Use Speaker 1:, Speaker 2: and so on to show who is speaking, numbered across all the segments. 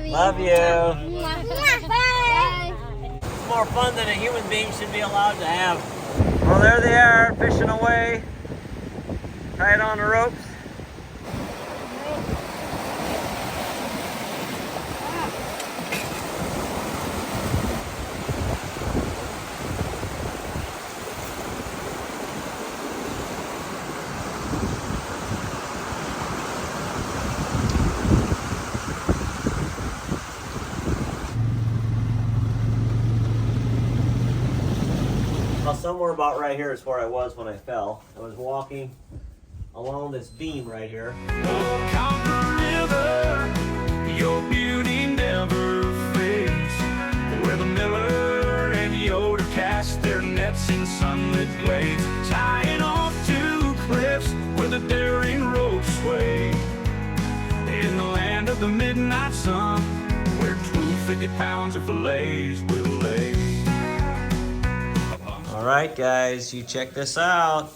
Speaker 1: Love you.
Speaker 2: Bye.
Speaker 1: It's more fun than a human being should be allowed to have. Well, there they are, fishing away. Tied on the ropes. Well, somewhere about right here is where I was when I fell. I was walking along this beam right here.
Speaker 3: Oh, Copper River, your beauty never fades. Where the miller and Yoder cast their nets in sunlit glades, tying off to cliffs where the daring ropes sway. In the land of the midnight sun, where 250 pounds of fillets will lay.
Speaker 1: All right, guys, you check this out.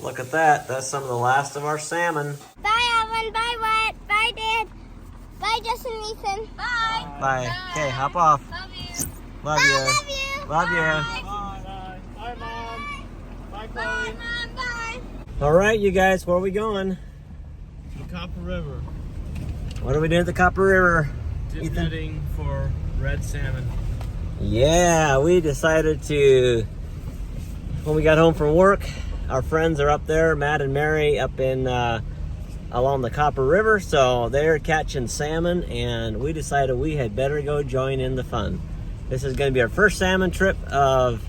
Speaker 1: Look at that. That's some of the last of our salmon.
Speaker 2: Bye, Evan. Bye, Wyatt. Bye, Dad. Bye, Justin and Ethan. Bye.
Speaker 1: Bye. Okay, hop off.
Speaker 2: Love you.
Speaker 1: Love
Speaker 2: Bye,
Speaker 1: you.
Speaker 2: love you.
Speaker 1: Love you.
Speaker 2: Bye.
Speaker 4: Bye, Mom. Bye,
Speaker 2: Bye,
Speaker 4: Chloe.
Speaker 2: Mom. Bye.
Speaker 1: All right, you guys, where are we going?
Speaker 4: The Copper River.
Speaker 1: What are we doing at the Copper River?
Speaker 4: Dipnetting for red salmon.
Speaker 1: Yeah, we decided to, when we got home from work, our friends are up there, Matt and Mary, up in along the Copper River, so they're catching salmon, and we decided we had better go join in the fun. This is going to be our first salmon trip of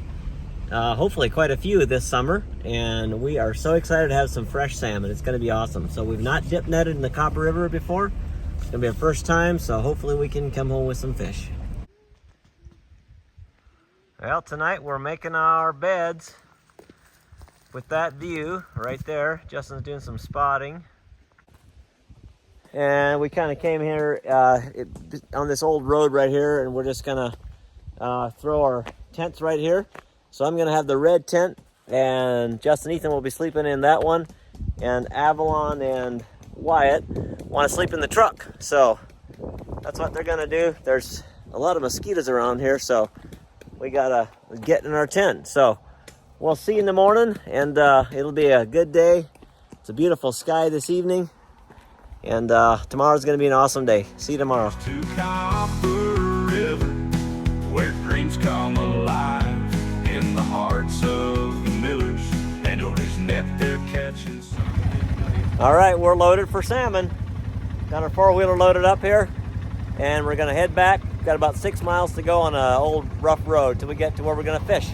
Speaker 1: hopefully quite a few this summer, and we are so excited to have some fresh salmon. It's going to be awesome. So we've not dip netted in the Copper River before. It's going to be our first time, so hopefully we can come home with some fish. Well, tonight we're making our beds with that view right there. Justin's doing some spotting. And we kind of came here on this old road right here, and we're just gonna throw our tents right here. So I'm gonna have the red tent, and Justin and Ethan will be sleeping in that one, and Avalon and Wyatt want to sleep in the truck. So that's what they're gonna do. There's a lot of mosquitoes around here, so we gotta get in our tent. So we'll see you in the morning, and it'll be a good day. It's a beautiful sky this evening, and tomorrow's gonna be an awesome day. See you tomorrow.
Speaker 3: To Copper River, where dreams come alive in the hearts of the millers and owners net they're catching.
Speaker 1: All right, we're loaded for salmon. Got our four-wheeler loaded up here, and we're gonna head back. Got about 6 miles to go on an old rough road till we get to where we're gonna fish.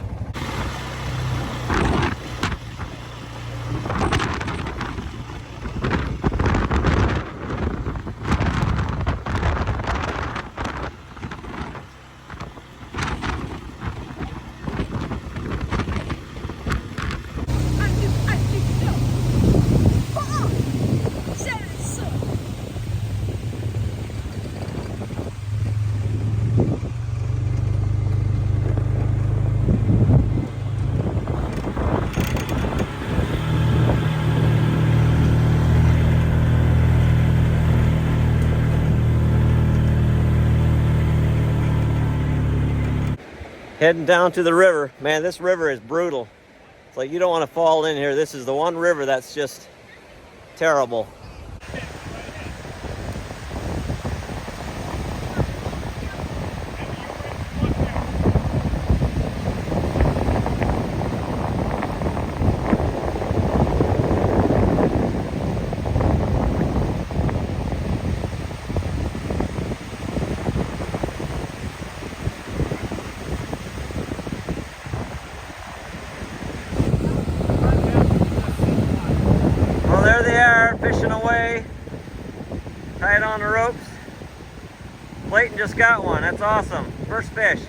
Speaker 1: Heading down to the river. Man, this river is brutal. It's like you don't want to fall in here. This is the one river that's just terrible. Well, there they are, fishing away, tied on the ropes. Clayton just got one. That's awesome. First fish.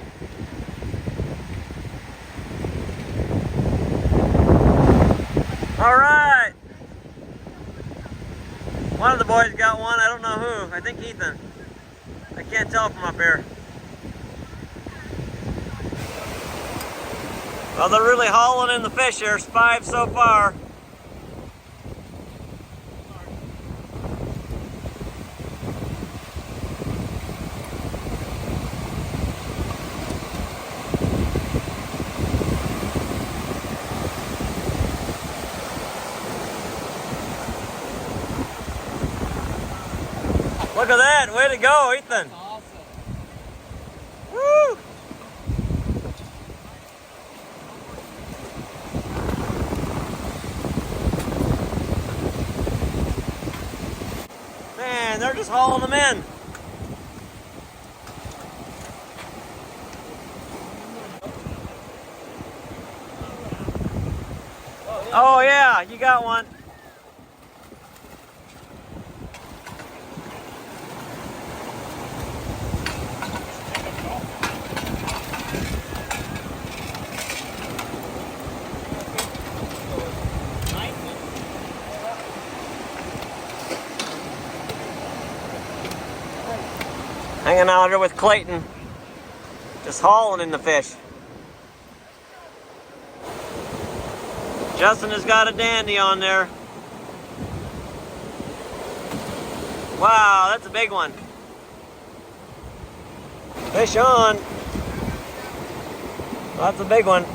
Speaker 1: All right. One of the boys got one. I don't know who. I think Ethan. I can't tell from up here. Well, they're really hauling in the fish. There's 5 so far. Look at that. Way to go, Ethan.
Speaker 4: Awesome.
Speaker 1: Woo! Man, they're just hauling them in. Oh yeah, you got one. Hanging out here with Clayton, just hauling in the fish. Justin has got a dandy on there. Wow, that's a big one. Fish on. That's a big one.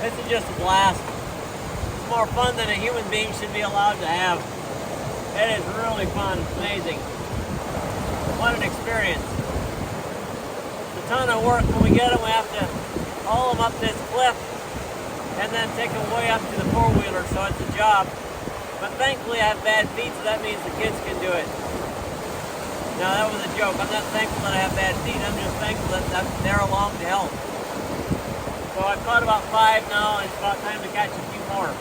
Speaker 1: This is just a blast. It's more fun than a human being should be allowed to have. It is really fun, amazing. What an experience. It's a ton of work. When we get them, we have to haul them up this cliff and then take them way up to the four-wheeler, so it's a job. But thankfully I have bad feet, so that means the kids can do it. Now that was a joke. I'm not thankful that I have bad feet. I'm just thankful that they're along to help. So I've caught about 5 now, and it's about time to catch a few more.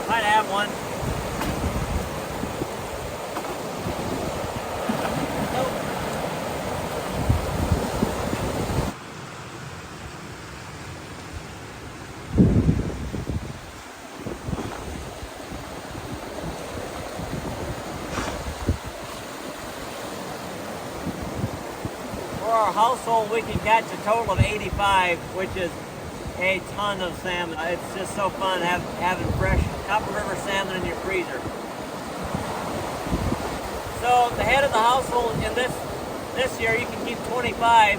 Speaker 1: Might have one. For our household, we can catch a total of 85, which is a ton of salmon. It's just so fun having fresh Copper River salmon in your freezer. So the head of the household in this year, you can keep 25,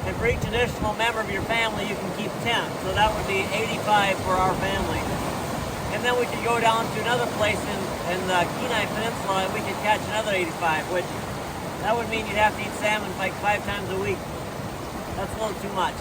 Speaker 1: and for each additional member of your family, you can keep 10. So that would be 85 for our family. And then we could go down to another place in the Kenai Peninsula, and we could catch another 85, which that would mean you'd have to eat salmon like 5 times a week. That's a little too much.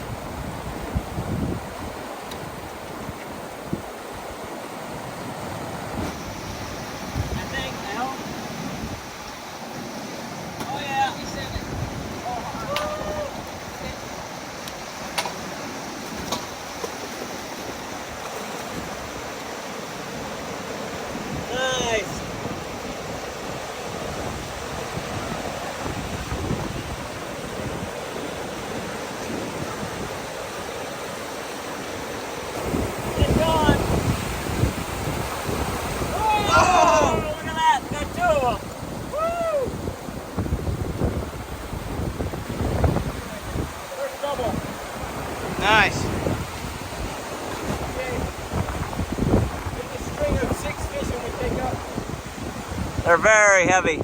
Speaker 4: Nice.
Speaker 1: They're very heavy.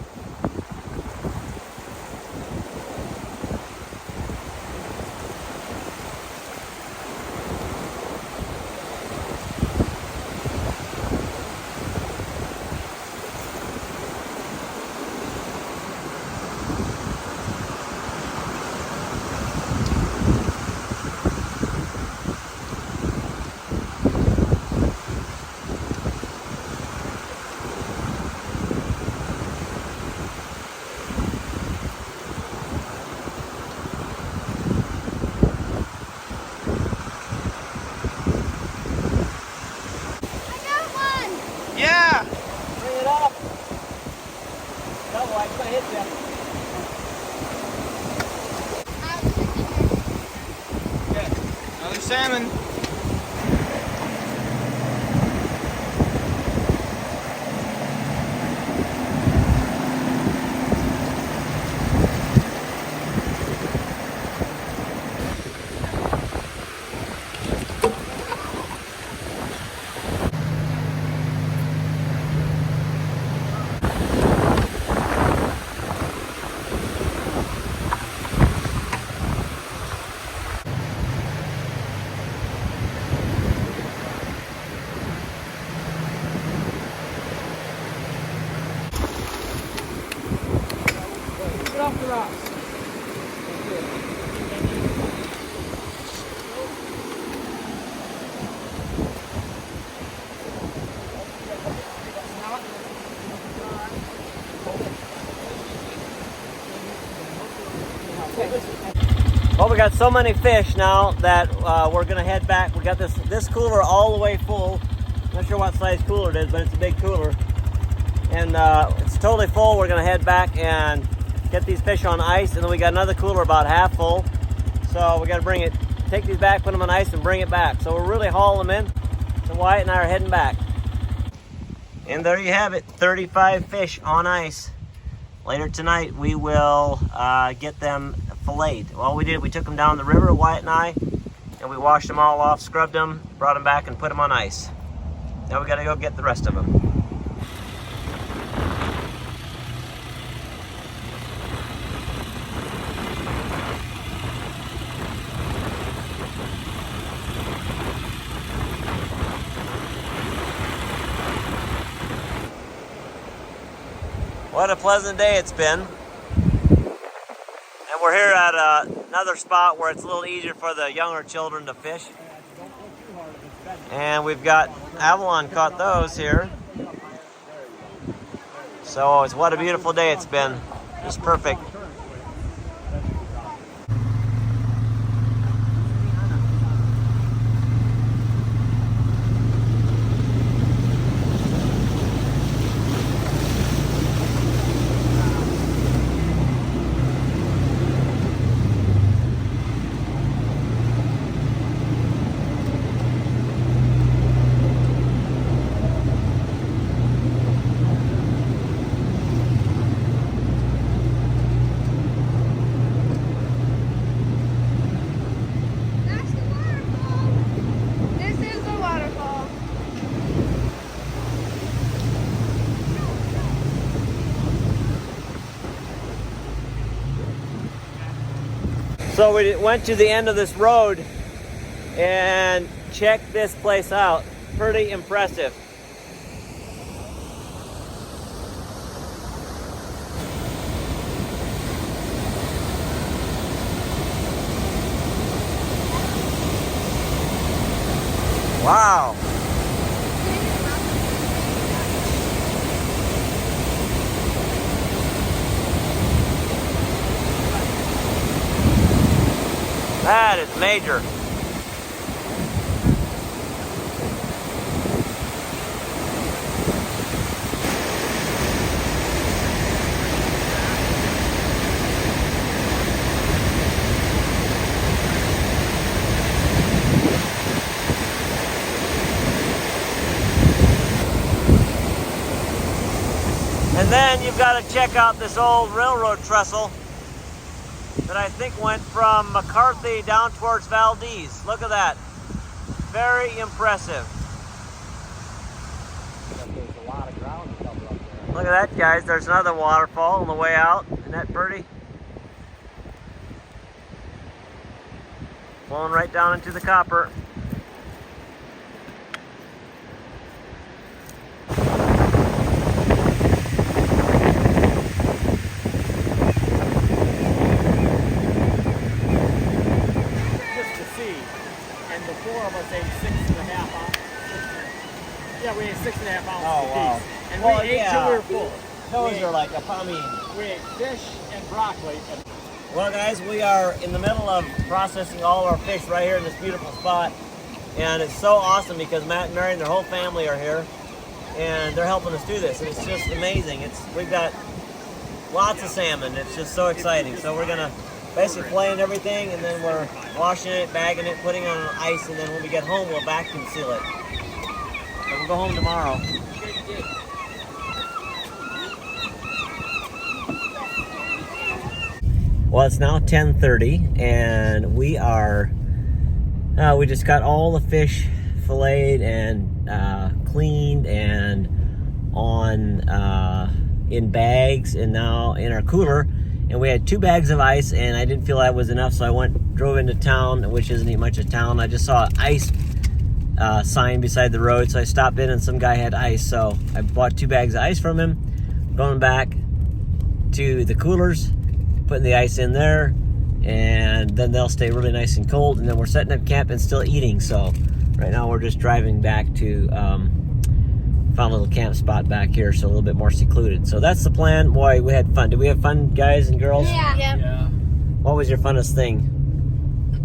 Speaker 4: Yeah.
Speaker 1: Bring it up. Double, I can't hit you.
Speaker 4: Okay. Another salmon.
Speaker 1: got so many fish now that we're gonna head back. We got this cooler all the way full. Not sure what size cooler it is, but it's a big cooler. And it's totally full. We're gonna head back and get these fish on ice, and then we got another cooler about half full. So we gotta take these back, put them on ice, and bring it back. So we're really hauling them in. So Wyatt and I are heading back. And there you have it, 35 fish on ice. Later tonight, we will get them filleted. Well, we took them down the river, Wyatt and I, and we washed them all off, scrubbed them, brought them back, and put them on ice. Now we gotta go get the rest of them. What a pleasant day it's been. And we're here at another spot where it's a little easier for the younger children to fish. And we've got abalone caught those here. So what a beautiful day it's been. Just perfect. So we went to the end of this road and checked this place out. Pretty impressive. Wow. That is major. And then you've got to check out this old railroad trestle that I think went from McCarthy down towards Valdez. Look at that. Very impressive. Look at that, guys. There's another waterfall on the way out. Isn't that pretty? Flowing right down into the copper.
Speaker 5: Yeah, we ate 6.5 ounces
Speaker 1: Oh, wow.
Speaker 5: apiece. And we ate till we were full.
Speaker 1: Those are like,
Speaker 5: We ate fish and broccoli.
Speaker 1: Well, guys, we are in the middle of processing all of our fish right here in this beautiful spot. And it's so awesome because Matt and Mary and their whole family are here. And they're helping us do this. And it's just amazing. We've got lots of salmon. It's just so exciting. So we're going to basically flay everything, and then we're washing it, bagging it, putting it on ice, and then when we get home, we'll vacuum seal it. So we'll go home tomorrow. Well, it's now 10:30, and we just got all the fish filleted and cleaned and in bags, and now in our cooler. And we had 2 bags of ice, and I didn't feel that was enough, so I drove into town, which isn't much of town. I just saw an ice sign beside the road, so I stopped in, and some guy had ice, so I bought 2 bags of ice from him. Going back to the coolers, putting the ice in there, and then they'll stay really nice and cold, and then we're setting up camp and still eating. So right now we're just driving back to found a little camp spot back here, so a little bit more secluded. So that's the plan. Boy, we had fun. Did we have fun, guys and girls?
Speaker 2: Yeah.
Speaker 5: Yeah.
Speaker 1: What was your funnest thing?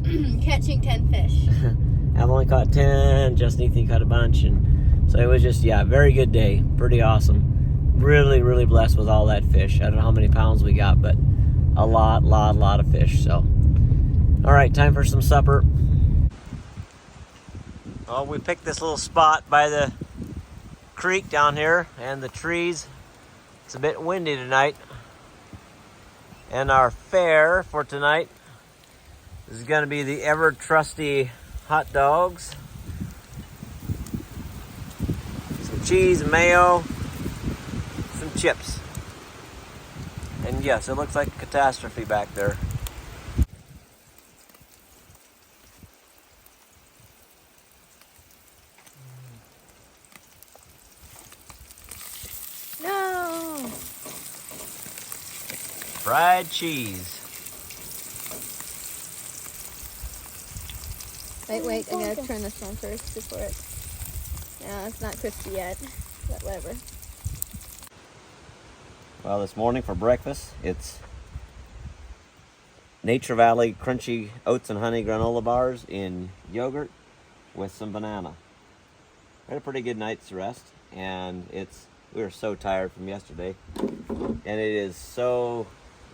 Speaker 2: catching 10 fish.
Speaker 1: I've only caught 10, Justin Ethan caught a bunch, and so it was just, yeah, very good day, pretty awesome. Really, really blessed with all that fish. I don't know how many pounds we got, but a lot of fish, so. All right, time for some supper. Oh, we picked this little spot by the creek down here and the trees. It's a bit windy tonight. And our fare for tonight is gonna be the ever trusty hot dogs, some cheese, mayo, some chips. And yes, it looks like a catastrophe back there.
Speaker 2: No!
Speaker 1: Fried cheese.
Speaker 2: Wait, I gotta turn this on first before it. No, it's not crispy yet, but whatever.
Speaker 1: Well, this morning for breakfast, it's Nature Valley crunchy oats and honey granola bars in yogurt with some banana. We had a pretty good night's rest, and we were so tired from yesterday, and it is so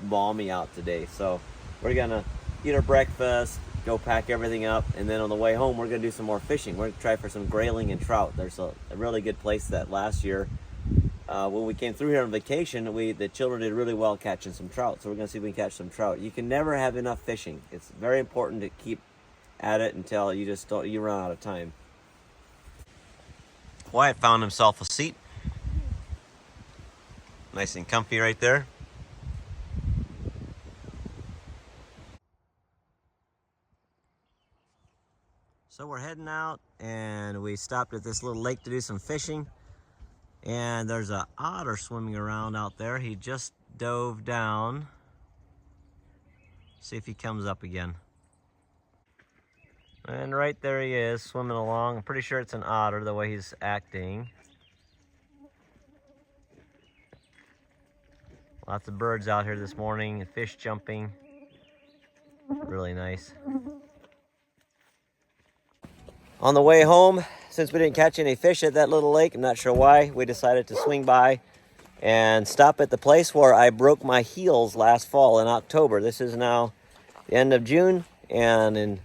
Speaker 1: balmy out today. So we're gonna eat our breakfast, go pack everything up, and then on the way home we're gonna do some more fishing. We're gonna try for some grayling and trout. There's a really good place that last year when we came through here on vacation, the children did really well catching some trout. So we're gonna see if we can catch some trout. You can never have enough fishing. It's very important to keep at it until you run out of time. Wyatt found himself a seat. Nice and comfy right there. So we're heading out, and we stopped at this little lake to do some fishing. And there's an otter swimming around out there. He just dove down. See if he comes up again. And right there he is, swimming along. I'm pretty sure it's an otter, the way he's acting. Lots of birds out here this morning, fish jumping. Really nice. On the way home, since we didn't catch any fish at that little lake, I'm not sure why, we decided to swing by and stop at the place where I broke my heels last fall in October. This is now the end of June, and in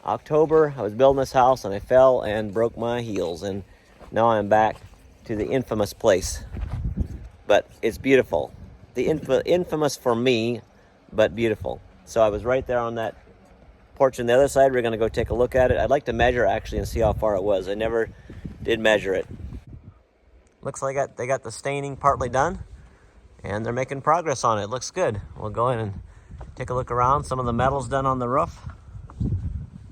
Speaker 1: October I was building this house and I fell and broke my heels, and now I'm back to the infamous place. But it's beautiful. The infamous for me, but beautiful. So I was right there on that porch on the other side. We're gonna go take a look at it. I'd like to measure actually and see how far it was. I never did measure it. Looks like they got the staining partly done, and they're making progress on it. Looks good. We'll go in and take a look around. Some of the metal's done on the roof.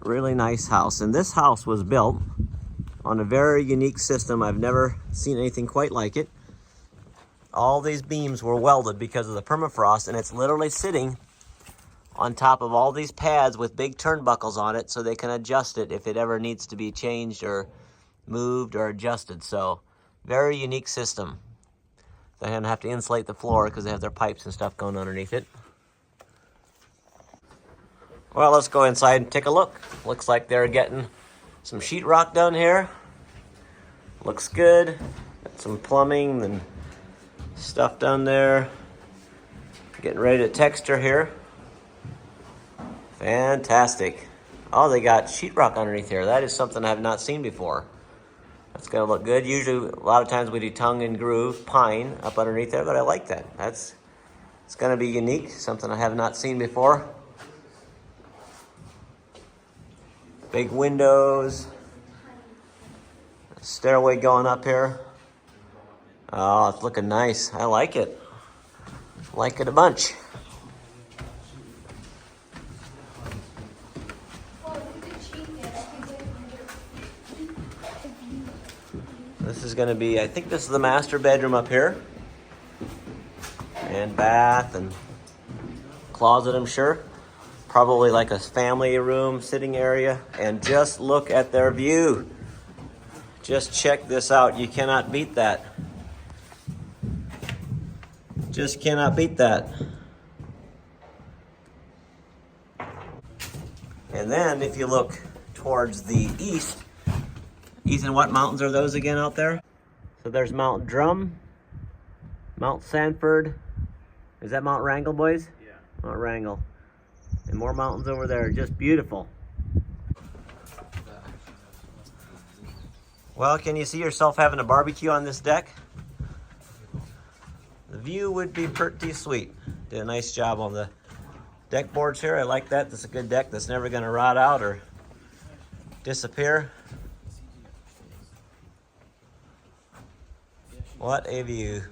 Speaker 1: Really nice house. And this house was built on a very unique system. I've never seen anything quite like it. All these beams were welded because of the permafrost, and it's literally sitting on top of all these pads with big turnbuckles on it so they can adjust it if it ever needs to be changed or moved or adjusted. So very unique system. They're gonna have to insulate the floor because they have their pipes and stuff going underneath it. Well, let's go inside and take a look. Looks like they're getting some sheetrock done here. Looks good. Got some plumbing and stuff done there. Getting ready to texture here. Fantastic. Oh, they got sheetrock underneath here. That is something I have not seen before. That's gonna look good. Usually, a lot of times we do tongue and groove pine up underneath there, but I like that. It's gonna be unique, something I have not seen before. Big windows. Stairway going up here. Oh, it's looking nice. I like it. Like it a bunch. This is going to be, I think this is the master bedroom up here. And bath and closet, I'm sure. Probably like a family room, sitting area. And just look at their view. Just check this out. You cannot beat that. Just cannot beat that. And And then if you look towards the east, Ethan, what mountains are those again out there? So there's Mount Drum, Mount Sanford. Is that Mount Wrangell, boys?
Speaker 5: Yeah.
Speaker 1: Mount Wrangell. And more mountains over there, just beautiful. Well, can you see yourself having a barbecue on this deck? The view would be pretty sweet. Did a nice job on the deck boards here. I like that. That's a good deck that's never gonna rot out or disappear. What a view.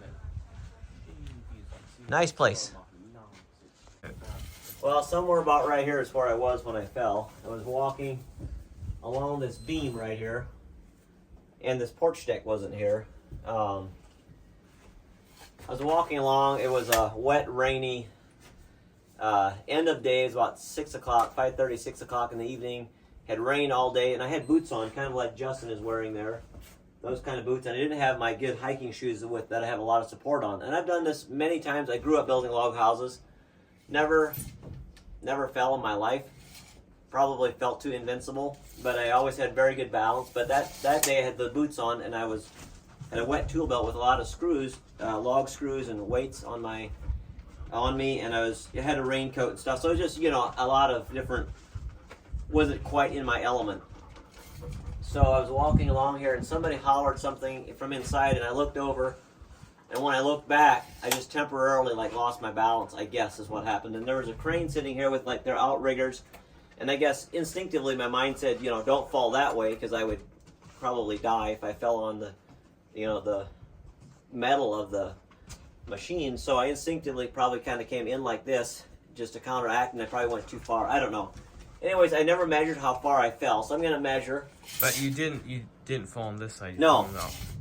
Speaker 1: Nice place. Well, somewhere about right here is where I was when I fell. I was walking along this beam right here, and this porch deck wasn't here. I was walking along. It was a wet, rainy end of day. It was about 6 o'clock, 5:30, 6 o'clock in the evening. Had rained all day, and I had boots on, kind of like Justin is wearing there. Those kind of boots, and I didn't have my good hiking shoes with that I have a lot of support on. And I've done this many times. I grew up building log houses. Never fell in my life. Probably felt too invincible, but I always had very good balance. But that day I had the boots on, and I had a wet tool belt with a lot of screws, log screws and weights on me, and I had a raincoat and stuff. So it was just, a lot of different, wasn't quite in my element. So I was walking along here, and somebody hollered something from inside, and I looked over, and when I looked back, I just temporarily lost my balance, I guess is what happened. And there was a crane sitting here with their outriggers, and I guess instinctively my mind said, don't fall that way, because I would probably die if I fell on the metal of the machine. So I instinctively probably kind of came in like this just to counteract, and I probably went too far. I don't know. Anyways, I never measured how far I fell, so I'm going to measure.
Speaker 4: But you didn't fall on this side.
Speaker 1: No.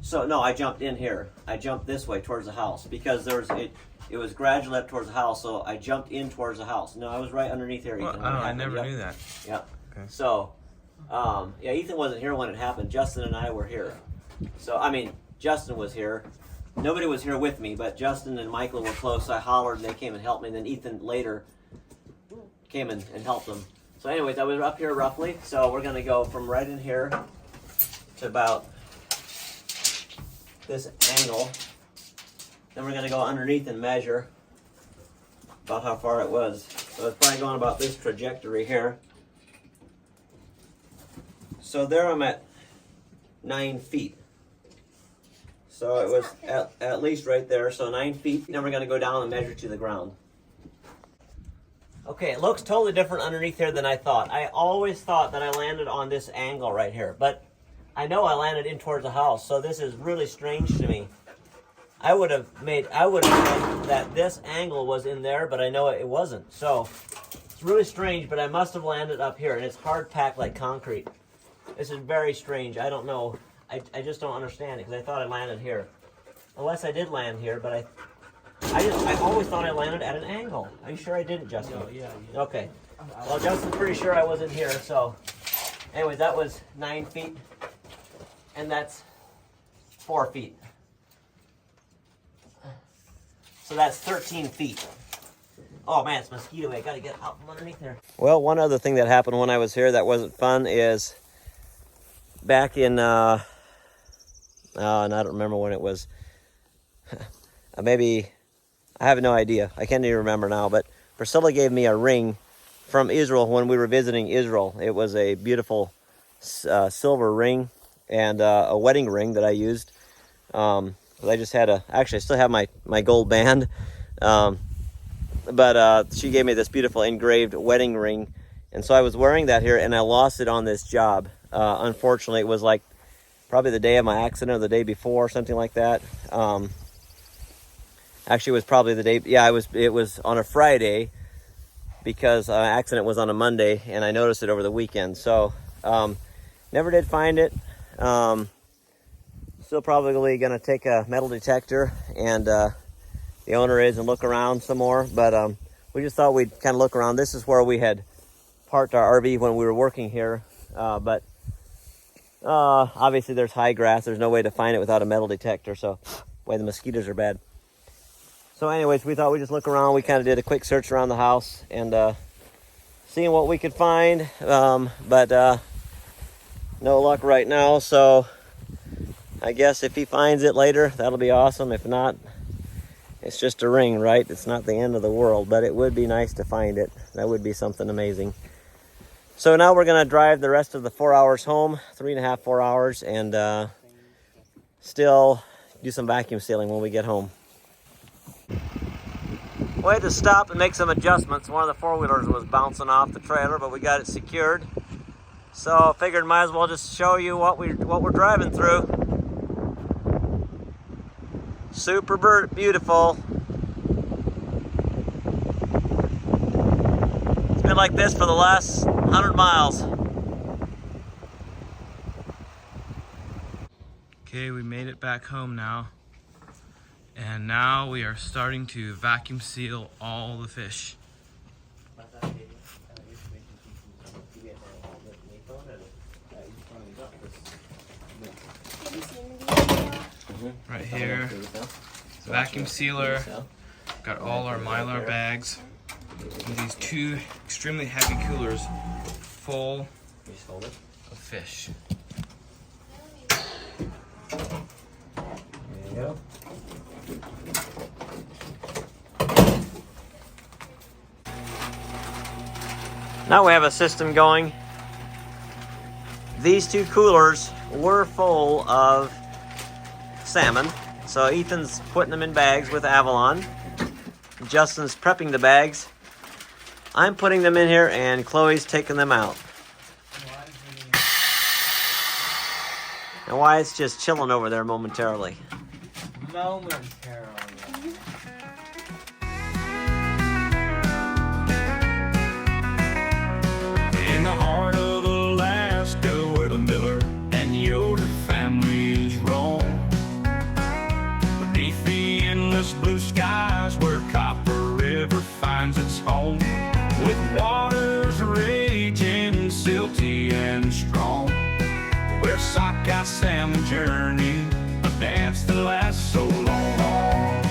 Speaker 1: So no, I jumped in here. I jumped this way towards the house because it was gradually up towards the house, so I jumped in towards the house. No, I was right underneath here, Ethan.
Speaker 4: Well, I never knew that.
Speaker 1: Yep.
Speaker 4: Okay.
Speaker 1: So, Ethan wasn't here when it happened. Justin and I were here. So, Justin was here. Nobody was here with me, but Justin and Michael were close. So I hollered, and they came and helped me. And then Ethan later came and helped them. So anyways, I was up here roughly. So we're going to go from right in here to about this angle. Then we're going to go underneath and measure about how far it was. So it's probably going about this trajectory here. So there I'm at 9 feet. So it was at least right there, so 9 feet. Then we're going to go down and measure to the ground. Okay, it looks totally different underneath here than I thought. I always thought that I landed on this angle right here, but I know I landed in towards the house, so this is really strange to me. I would have made that this angle was in there, but I know it wasn't. So it's really strange, but I must have landed up here, and it's hard packed like concrete. This is very strange. I don't know. I just don't understand it because I thought I landed here. Unless I did land here, but I always thought I landed at an angle. Are you sure I didn't, Justin?
Speaker 5: No, yeah.
Speaker 1: Okay. Well, Justin's pretty sure I wasn't here, so. Anyways, that was 9 feet. And that's 4 feet. So that's 13 feet. Oh man, it's mosquito. I gotta get out from underneath there. Well, one other thing that happened when I was here that wasn't fun is back in, and I don't remember when it was. Maybe, I have no idea. I can't even remember now, but Priscilla gave me a ring from Israel when we were visiting Israel. It was a beautiful silver ring and a wedding ring that I used. I just had actually I still have my gold band. But she gave me this beautiful engraved wedding ring. And so I was wearing that here and I lost it on this job. Unfortunately, it was like probably the day of my accident or the day before, something like that. Actually, it was probably the day. Yeah, it was on a Friday because accident was on a Monday, and I noticed it over the weekend. So, never did find it. Still probably gonna take a metal detector and the owner is and look around some more. But we just thought we'd kind of look around. This is where we had parked our RV when we were working here. But obviously, there's high grass. There's no way to find it without a metal detector. So, boy, the mosquitoes are bad. So anyways, we thought we'd just look around. We kind of did a quick search around the house and seeing what we could find, but no luck right now. So I guess if he finds it later, that'll be awesome. If not, it's just a ring, right? It's not the end of the world, but it would be nice to find it. That would be something amazing. So now we're gonna drive the rest of the 4 hours home, 3.5, 4 hours, and still do some vacuum sealing when we get home. We had to stop and make some adjustments. One of the four-wheelers was bouncing off the trailer, but we got it secured. So I figured might as well just show you what we're driving through. Super beautiful. It's been like this for the last 100 miles.
Speaker 4: Okay, we made it back home now. And now we are starting to vacuum seal all the fish. Right here, vacuum sealer. Got all our Mylar bags. And these two extremely heavy coolers full of fish.
Speaker 1: There you go. Now we have a system going. These two coolers were full of salmon. So Ethan's putting them in bags with Avalon. Justin's prepping the bags. I'm putting them in here and Chloe's taking them out. And Wyatt's just chilling over there momentarily.
Speaker 5: Momentarily.
Speaker 3: In the heart of Alaska, where the Miller and Yoder families roam, beneath the endless blue skies, where Copper River finds its home, with waters raging, silty and strong, where Sockeye Salmon journey, a dance that lasts so long.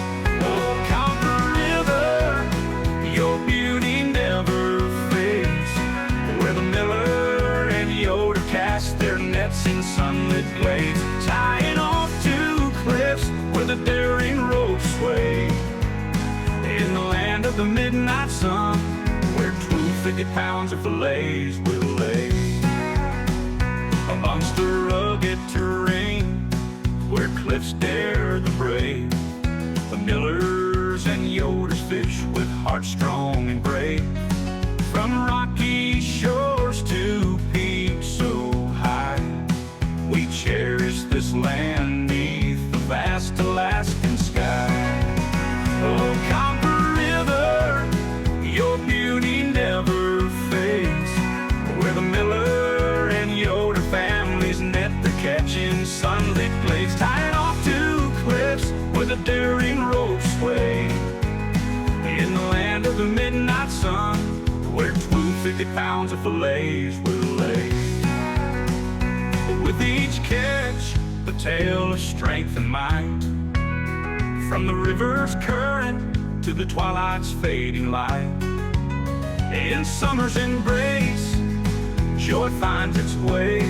Speaker 3: Oh, Copper River, your beauty never fades, where the Miller and Yoder cast their nets in sunlit glades, tying off to cliffs where the daring ropes sway. In the land of the midnight sun, where 250 pounds of fillets will lay. Amongst the rugged terrain, where cliffs dare the brave, the Millers and Yoders fish with hearts strong and brave. From rocky shores to peaks so high, we cherish this land neath the vast Alaskan sky. Oh, Copper River, your beauty never fades, where the Miller and Yoder families net the catching sunlit glades, tied off to cliffs where the daring ropes sway. In the land of the midnight sun, where 250 pounds of fillets will lay. With each catch, the tale of strength and might, from the river's current to the twilight's fading light. In summer's embrace, joy finds its way,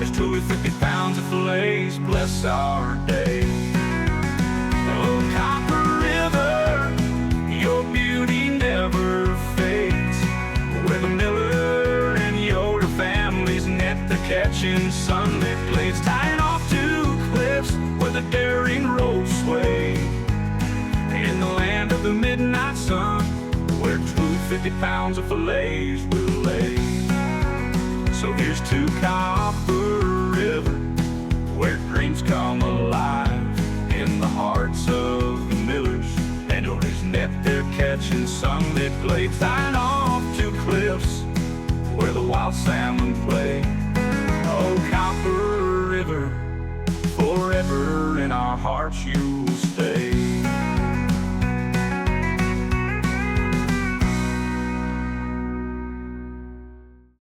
Speaker 3: as 250 pounds of fillets bless our day. Oh, Copper River, your beauty never fades, where the Miller and Yoder families net the catching sunlit glades, tying off to cliffs where the daring ropes sway. In the land of the midnight sun, where 250 pounds of fillets will lay. So here's to Copper River, where dreams come alive, in the hearts of the Millers and Yoders net their catching sunlit glades, tying off to cliffs where the wild salmon play. Oh, Copper River, forever in our hearts you